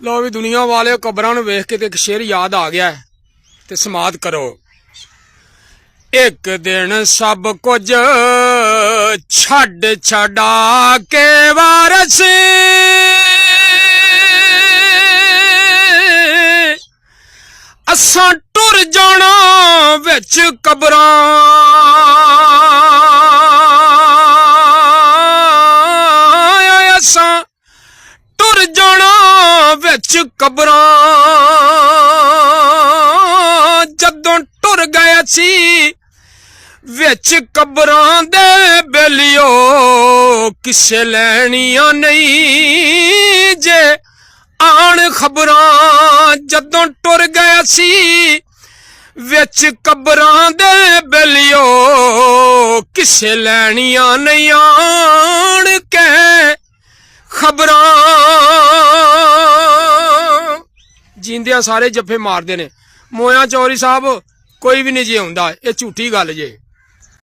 लो भी दुनिया वाले कबरां नूं वेख के ते एक शेर याद आ गया है ते समाप्त करो। एक दिन सब कुछ छड़ छड़ा के वारस असां टुर जाना विच कबरां असां टुर जाना विच कबरां जदों टुर गए सी विच कबरां दे बेलियो किसे लैनियां नहीं जे आन खबरां जदों टुर गया सी विच कबरां दे बेलियो किसे लैनियां नहीं आन के खबरां। जींदियां सारे जफे मारदे ने, मोया चौधरी साहब कोई भी नहीं जी आउंदा, ये झूठी गल जे।